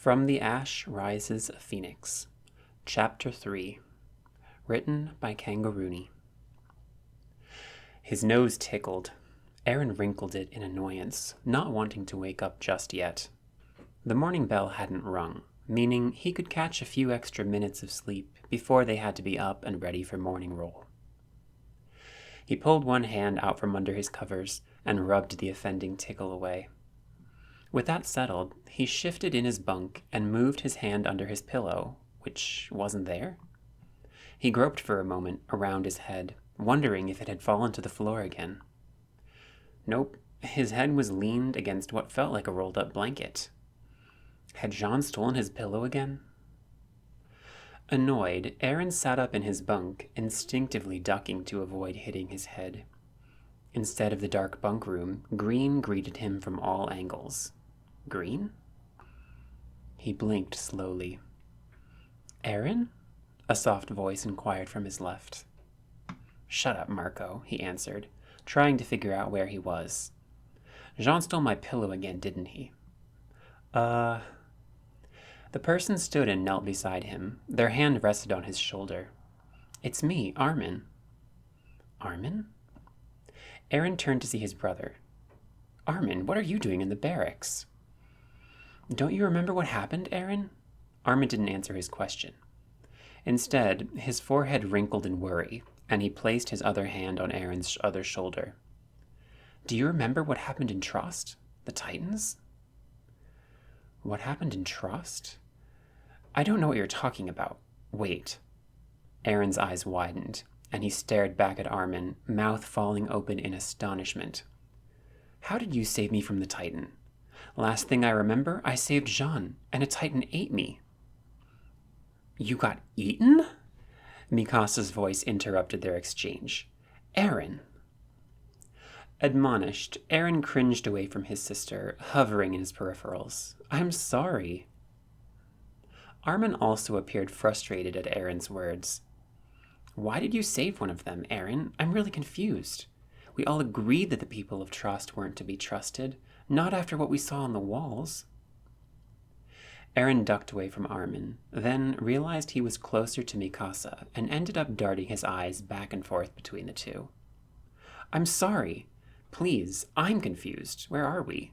From the Ash Rises a Phoenix, Chapter 3, written by Kangarooney. His nose tickled. Aaron wrinkled it in annoyance, not wanting to wake up just yet. The morning bell hadn't rung, meaning he could catch a few extra minutes of sleep before they had to be up and ready for morning roll. He pulled one hand out from under his covers and rubbed the offending tickle away. With that settled, he shifted in his bunk and moved his hand under his pillow, which wasn't there. He groped for a moment around his head, wondering if it had fallen to the floor again. Nope, his head was leaned against what felt like a rolled-up blanket. Had Jean stolen his pillow again? Annoyed, Aaron sat up in his bunk, instinctively ducking to avoid hitting his head. Instead of the dark bunk room, green greeted him from all angles. Green? He blinked slowly. "Aaron?" a soft voice inquired from his left. "Shut up, Marco," he answered, trying to figure out where he was. "Jean stole my pillow again, didn't he?" The person stood and knelt beside him. Their hand rested on his shoulder. "It's me, Armin." "Armin?" Aaron turned to see his brother. "Armin, what are you doing in the barracks?" "Don't you remember what happened, Aaron?" Armin didn't answer his question. Instead, his forehead wrinkled in worry, and he placed his other hand on Aaron's other shoulder. "Do you remember what happened in Trust? The Titans?" "What happened in Trust? I don't know what you're talking about. Wait." Aaron's eyes widened, and he stared back at Armin, mouth falling open in astonishment. "How did you save me from the Titan? Last thing I remember, I saved Jean, and a Titan ate me." "You got eaten?" Mikasa's voice interrupted their exchange. "Aaron!" Admonished, Aaron cringed away from his sister, hovering in his peripherals. "I'm sorry." Armin also appeared frustrated at Aaron's words. "Why did you save one of them, Aaron? I'm really confused. We all agreed that the people of Trust weren't to be trusted, not after what we saw on the walls." Aaron ducked away from Armin, then realized he was closer to Mikasa and ended up darting his eyes back and forth between the two. "I'm sorry. Please, I'm confused. Where are we?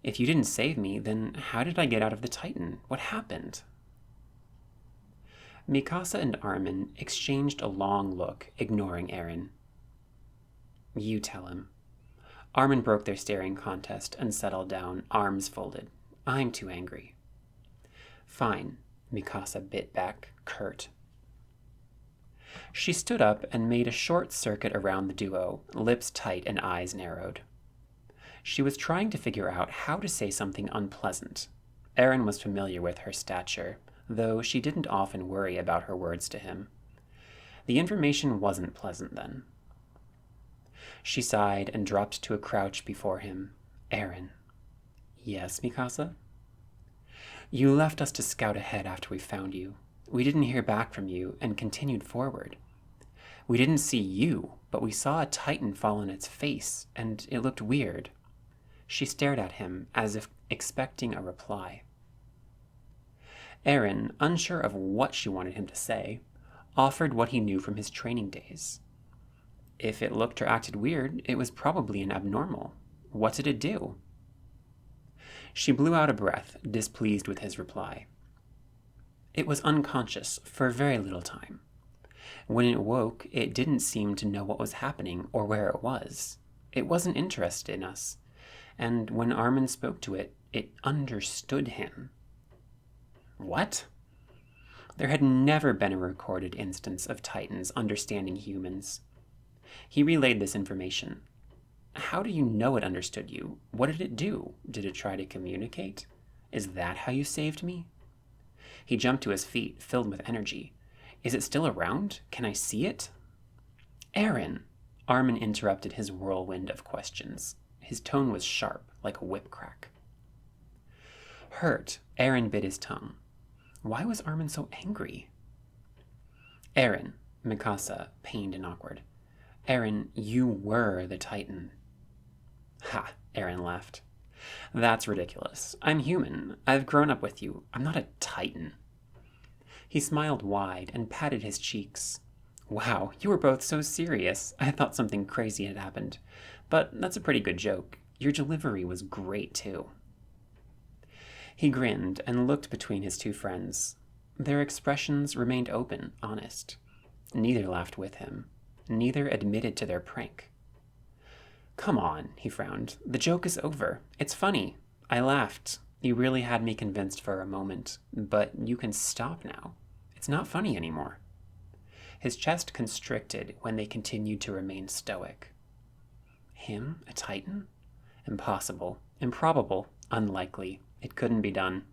If you didn't save me, then how did I get out of the Titan? What happened?" Mikasa and Armin exchanged a long look, ignoring Aaron. "You tell him." Armin broke their staring contest and settled down, arms folded. "I'm too angry." "Fine," Mikasa bit back, curt. She stood up and made a short circuit around the duo, lips tight and eyes narrowed. She was trying to figure out how to say something unpleasant. Aaron was familiar with her stature, though she didn't often worry about her words to him. The information wasn't pleasant then. She sighed and dropped to a crouch before him. "Aaron." "Yes, Mikasa?" "You left us to scout ahead after we found you. We didn't hear back from you and continued forward. We didn't see you, but we saw a Titan fall on its face, and it looked weird." She stared at him as if expecting a reply. Aaron, unsure of what she wanted him to say, offered what he knew from his training days. If it looked or acted weird, it was probably an abnormal. What did it do? She blew out a breath, displeased with his reply. "It was unconscious for very little time. When it woke, it didn't seem to know what was happening or where it was. It wasn't interested in us. And when Armin spoke to it, it understood him." What? There had never been a recorded instance of Titans understanding humans. He relayed this information. "How do you know it understood you? What did it do? Did it try to communicate? Is that how you saved me?" He jumped to his feet, filled with energy. "Is it still around? Can I see it?" "Aaron!" Armin interrupted his whirlwind of questions. His tone was sharp, like a whip crack. Hurt, Aaron bit his tongue. Why was Armin so angry? "Aaron," Mikasa, pained and awkward. "Aaron, you were the Titan." "Ha," Aaron laughed. That's ridiculous. I'm human. I've grown up with you. I'm not a titan. He smiled wide and patted his cheeks. Wow, you were both so serious. I thought something crazy had happened. But that's a pretty good joke. Your delivery was great, too. He grinned and looked between his two friends. Their expressions remained open, honest. Neither laughed with him. Neither admitted to their prank. Come on, he frowned. The joke is over. It's funny. I laughed. You really had me convinced for a moment, but you can stop now. It's not funny anymore. His chest constricted when they continued to remain stoic. Him, a titan? Impossible. Improbable. Unlikely. It couldn't be done.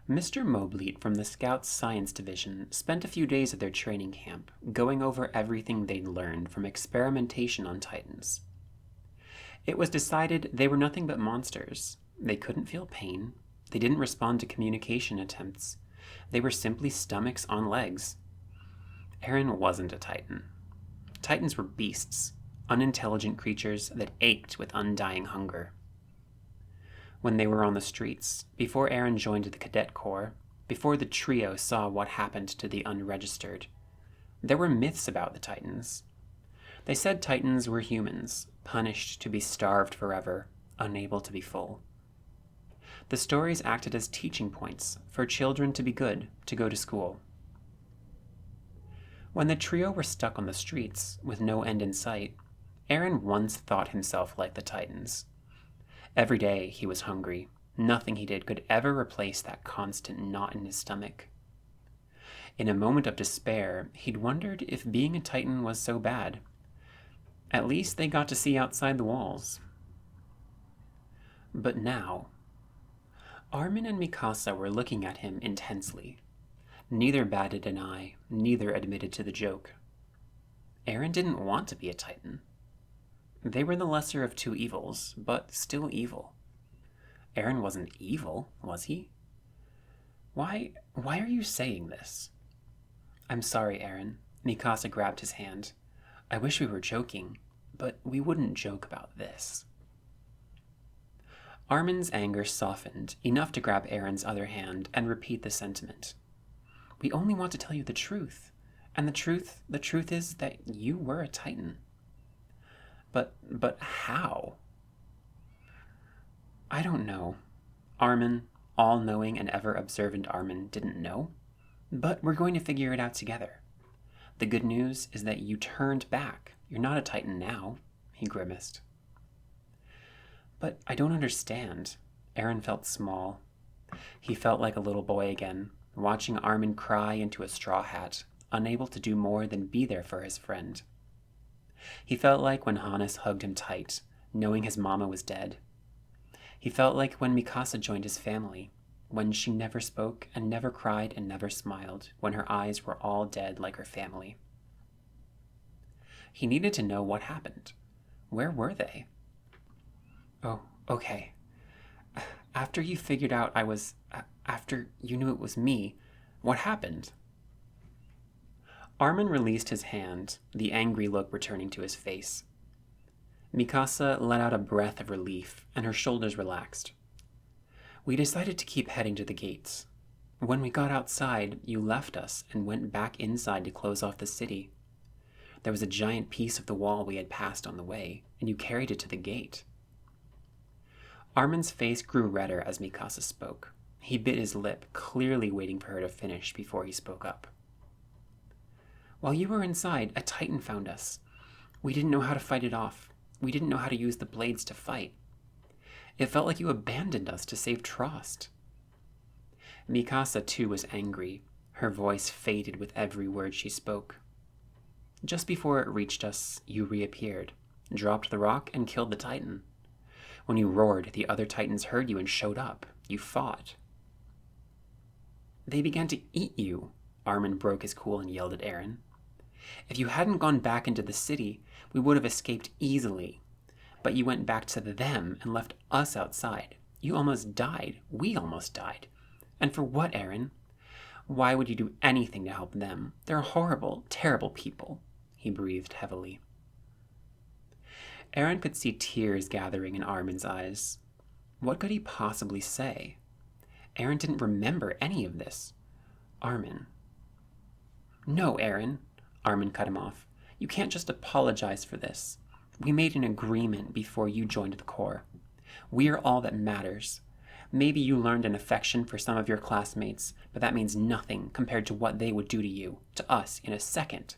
Mr. Mobleet from the Scouts Science Division spent a few days at their training camp, going over everything they'd learned from experimentation on Titans. It was decided they were nothing but monsters. They couldn't feel pain. They didn't respond to communication attempts. They were simply stomachs on legs. Aaron wasn't a Titan. Titans were beasts, unintelligent creatures that ached with undying hunger. When they were on the streets, before Aaron joined the cadet corps, before the trio saw what happened to the unregistered, there were myths about the Titans. They said Titans were humans, punished to be starved forever, unable to be full. The stories acted as teaching points for children to be good, to go to school. When the trio were stuck on the streets, with no end in sight, Aaron once thought himself like the Titans. Every day he was hungry. Nothing he did could ever replace that constant knot in his stomach. In a moment of despair, he'd wondered if being a Titan was so bad. At least they got to see outside the walls. But now, Armin and Mikasa were looking at him intensely. Neither batted an eye, neither admitted to the joke. Aaron didn't want to be a Titan. They were the lesser of two evils, but still evil. Aaron wasn't evil, was he? Why are you saying this? I'm sorry, Aaron. Mikasa grabbed his hand. I wish we were joking, but we wouldn't joke about this. Armin's anger softened, enough to grab Aaron's other hand and repeat the sentiment. We only want to tell you the truth, and the truth is that you were a Titan. But how? I don't know. Armin, all-knowing and ever-observant Armin, didn't know. But we're going to figure it out together. The good news is that you turned back. You're not a Titan now, he grimaced. But I don't understand. Aaron felt small. He felt like a little boy again, watching Armin cry into a straw hat, unable to do more than be there for his friend. He felt like when Hannes hugged him tight, knowing his mama was dead. He felt like when Mikasa joined his family, when she never spoke and never cried and never smiled, when her eyes were all dead like her family. He needed to know what happened. Where were they? Oh, okay. After you figured out after you knew it was me, what happened? Armin released his hand, the angry look returning to his face. Mikasa let out a breath of relief, and her shoulders relaxed. We decided to keep heading to the gates. When we got outside, you left us and went back inside to close off the city. There was a giant piece of the wall we had passed on the way, and you carried it to the gate. Armin's face grew redder as Mikasa spoke. He bit his lip, clearly waiting for her to finish before he spoke up. While you were inside, a Titan found us. We didn't know how to fight it off. We didn't know how to use the blades to fight. It felt like you abandoned us to save Trost. Mikasa, too, was angry. Her voice faded with every word she spoke. Just before it reached us, you reappeared, dropped the rock, and killed the Titan. When you roared, the other Titans heard you and showed up. You fought. They began to eat you. Armin broke his cool and yelled at Aaron. If you hadn't gone back into the city, we would have escaped easily. But you went back to them and left us outside. You almost died. We almost died. And for what, Aaron? Why would you do anything to help them? They're horrible, terrible people, he breathed heavily. Aaron could see tears gathering in Armin's eyes. What could he possibly say? Aaron didn't remember any of this. Armin. No, Aaron, Armin cut him off. You can't just apologize for this. We made an agreement before you joined the Corps. We are all that matters. Maybe you learned an affection for some of your classmates, but that means nothing compared to what they would do to you, to us, in a second.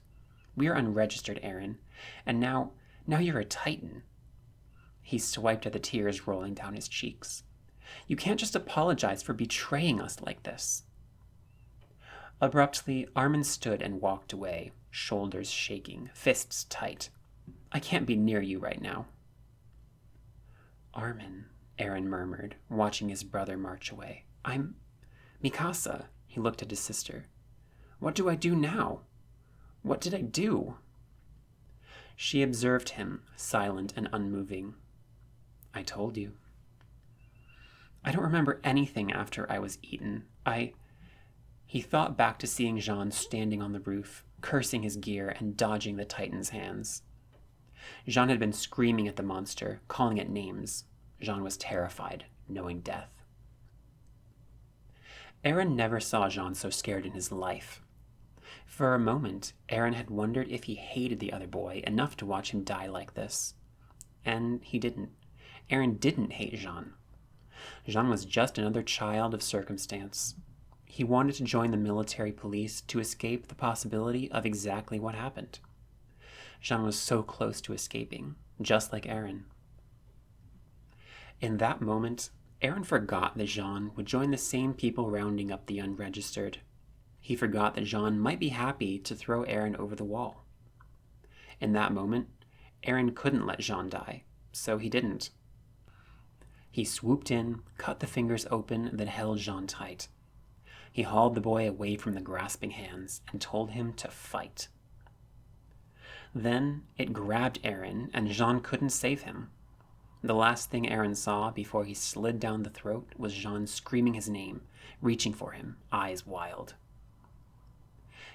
We are unregistered, Aaron, and now you're a Titan. He swiped at the tears rolling down his cheeks. You can't just apologize for betraying us like this. Abruptly, Armin stood and walked away, shoulders shaking, fists tight. I can't be near you right now. Armin, Aaron murmured, watching his brother march away. Mikasa, he looked at his sister. What do I do now? What did I do? She observed him, silent and unmoving. I told you. I don't remember anything after I was eaten. He thought back to seeing Jean standing on the roof, cursing his gear and dodging the Titan's hands. Jean had been screaming at the monster, calling it names. Jean was terrified, knowing death. Aaron never saw Jean so scared in his life. For a moment, Aaron had wondered if he hated the other boy enough to watch him die like this. And he didn't. Aaron didn't hate Jean. Jean was just another child of circumstance. He wanted to join the military police to escape the possibility of exactly what happened. Jean was so close to escaping, just like Aaron. In that moment, Aaron forgot that Jean would join the same people rounding up the unregistered. He forgot that Jean might be happy to throw Aaron over the wall. In that moment, Aaron couldn't let Jean die, so he didn't. He swooped in, cut the fingers open that held Jean tight. He hauled the boy away from the grasping hands and told him to fight. Then it grabbed Aaron, and Jean couldn't save him. The last thing Aaron saw before he slid down the throat was Jean screaming his name, reaching for him, eyes wild.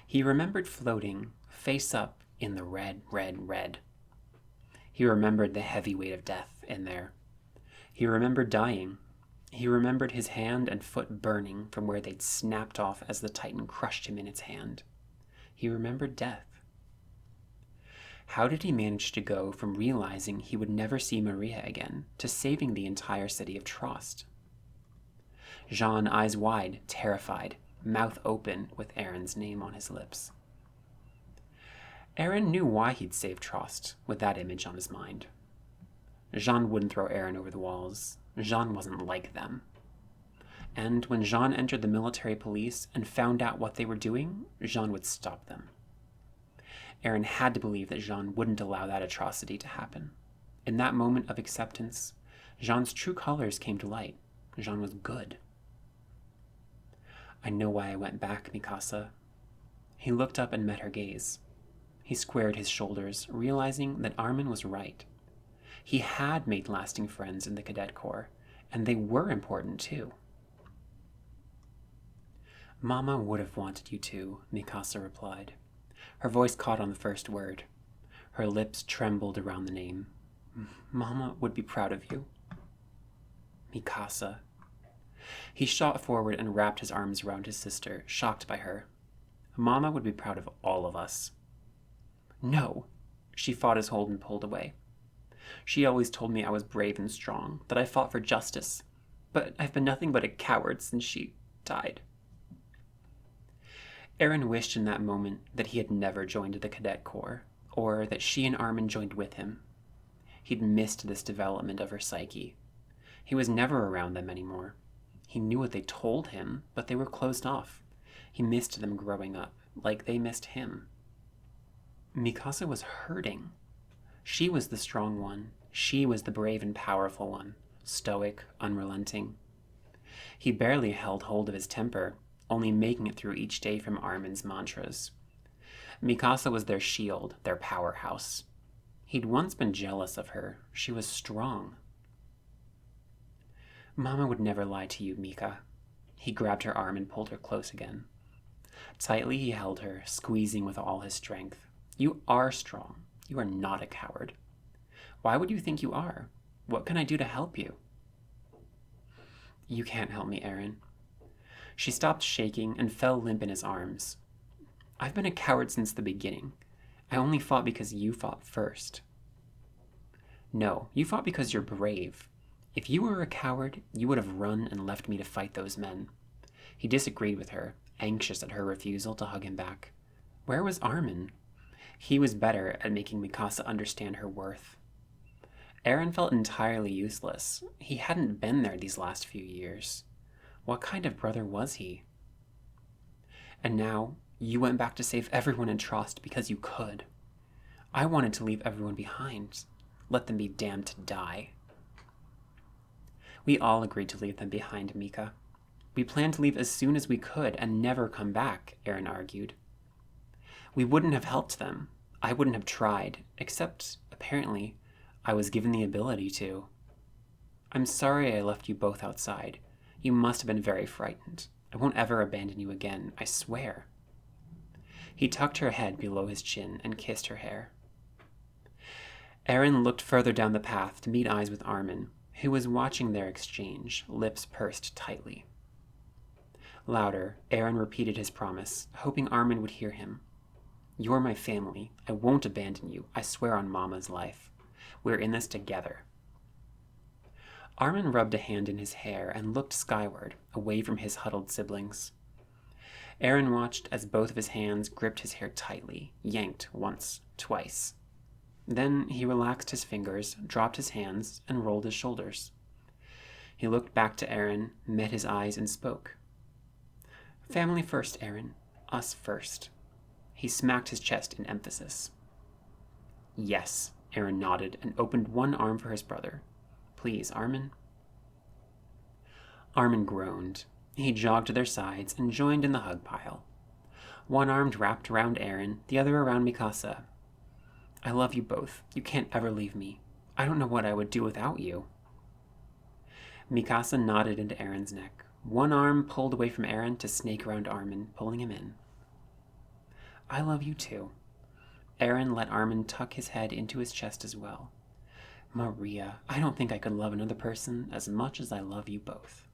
He remembered floating, face up, in the red, red, red. He remembered the heavy weight of death in there. He remembered dying. He remembered his hand and foot burning from where they'd snapped off as the Titan crushed him in its hand. He remembered death. How did he manage to go from realizing he would never see Maria again to saving the entire city of Trost? Jean, eyes wide, terrified, mouth open with Aaron's name on his lips. Aaron knew why he'd saved Trost with that image on his mind. Jean wouldn't throw Aaron over the walls. Jean wasn't like them. And when Jean entered the military police and found out what they were doing, Jean would stop them. Aaron had to believe that Jean wouldn't allow that atrocity to happen. In that moment of acceptance, Jean's true colors came to light. Jean was good. I know why I went back, Mikasa. He looked up and met her gaze. He squared his shoulders, realizing that Armin was right. He had made lasting friends in the Cadet Corps, and they were important too. Mama would have wanted you to, Mikasa replied. Her voice caught on the first word. Her lips trembled around the name. Mama would be proud of you. Mikasa. He shot forward and wrapped his arms around his sister, shocked by her. Mama would be proud of all of us. No. She fought his hold and pulled away. She always told me I was brave and strong, that I fought for justice. But I've been nothing but a coward since she died. Aaron wished in that moment that he had never joined the Cadet Corps, or that she and Armin joined with him. He'd missed this development of her psyche. He was never around them anymore. He knew what they told him, but they were closed off. He missed them growing up, like they missed him. Mikasa was hurting. She was the strong one. She was the brave and powerful one, stoic, unrelenting. He barely held hold of his temper, only making it through each day from Armin's mantras. Mikasa was their shield, their powerhouse. He'd once been jealous of her. She was strong. Mama would never lie to you, Mika. He grabbed her arm and pulled her close again. Tightly he held her, squeezing with all his strength. You are strong. You are not a coward. Why would you think you are? What can I do to help you? You can't help me, Aaron. She stopped shaking and fell limp in his arms. I've been a coward since the beginning. I only fought because you fought first. No, you fought because you're brave. If you were a coward, you would have run and left me to fight those men. He disagreed with her, anxious at her refusal to hug him back. Where was Armin? He was better at making Mikasa understand her worth. Aaron felt entirely useless. He hadn't been there these last few years. What kind of brother was he? And now, you went back to save everyone in Trost because you could. I wanted to leave everyone behind. Let them be damned to die. We all agreed to leave them behind, Mika. We planned to leave as soon as we could and never come back, Aaron argued. We wouldn't have helped them. I wouldn't have tried, except, apparently, I was given the ability to. I'm sorry I left you both outside. You must have been very frightened. I won't ever abandon you again, I swear. He tucked her head below his chin and kissed her hair. Aaron looked further down the path to meet eyes with Armin, who was watching their exchange, lips pursed tightly. Louder, Aaron repeated his promise, hoping Armin would hear him. You're my family. I won't abandon you. I swear on Mama's life. We're in this together. Armin rubbed a hand in his hair and looked skyward, away from his huddled siblings. Aaron watched as both of his hands gripped his hair tightly, yanked once, twice. Then he relaxed his fingers, dropped his hands, and rolled his shoulders. He looked back to Aaron, met his eyes, and spoke. Family first, Aaron. Us first. He smacked his chest in emphasis. Yes, Aaron nodded and opened one arm for his brother. Please, Armin. Armin groaned. He jogged to their sides and joined in the hug pile. One arm wrapped around Aaron, the other around Mikasa. I love you both. You can't ever leave me. I don't know what I would do without you. Mikasa nodded into Aaron's neck. One arm pulled away from Aaron to snake around Armin, pulling him in. I love you too. Aaron let Armin tuck his head into his chest as well. Maria, I don't think I could love another person as much as I love you both.